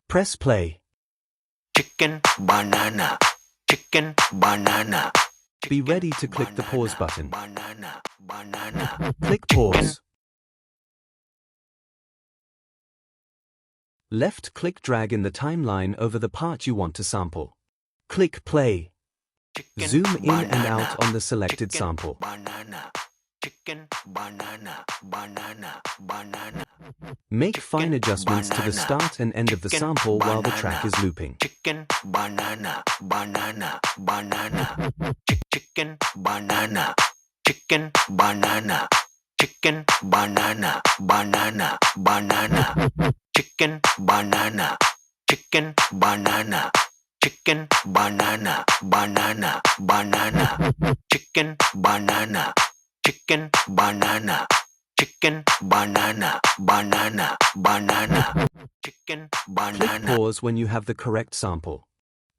Press play. Chicken, banana, chicken, banana. Be ready to click the pause button. Banana, banana. Click pause. Left-click drag in the timeline over the part you want to sample. Click play. Chicken, Zoom in and banana, out on the selected chicken, sample. Banana, chicken, banana, banana, banana. Make fine adjustments to the banana, start and end of the chicken, sample while the banana, track is looping. Chicken, banana, banana, banana. Chicken, banana, chicken, banana. Chicken, banana, banana, banana. Chicken, banana, chicken, banana. Chicken, banana, banana, banana. Chicken, banana, chicken, banana. Chicken, banana, banana, banana. Chicken, Click banana. pause when you have the correct sample.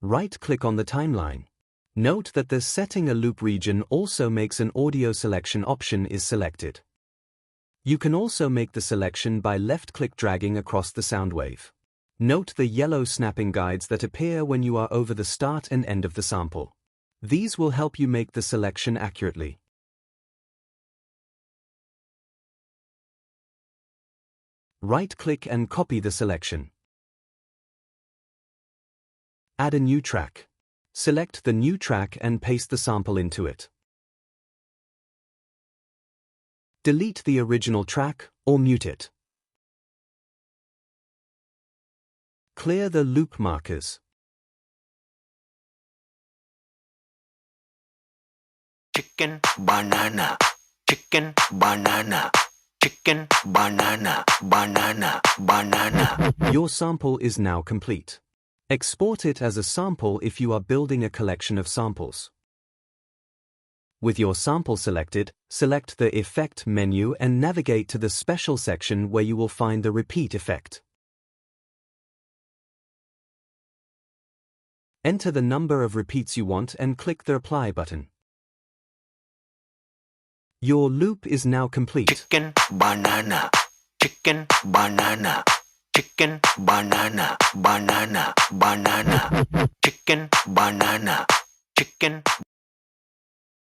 Right-click on the timeline. Note that the Setting a Loop region also makes an audio selection option is selected. You can also make the selection by left-click dragging across the sound wave. Note the yellow snapping guides that appear when you are over the start and end of the sample. These will help you make the selection accurately. Right-click and copy the selection. Add a new track. Select the new track and paste the sample into it. Delete the original track or mute it. Clear the loop markers. Chicken, banana, chicken, banana. Chicken, banana, banana, banana. Your sample is now complete. Export it as a sample if you are building a collection of samples. With your sample selected, select the Effect menu and navigate to the Special section where you will find the repeat effect. Enter the number of repeats you want and click the Apply button. Your loop is now complete. Chicken, banana, chicken, banana. Chicken, banana, banana, banana. Chicken, banana, chicken,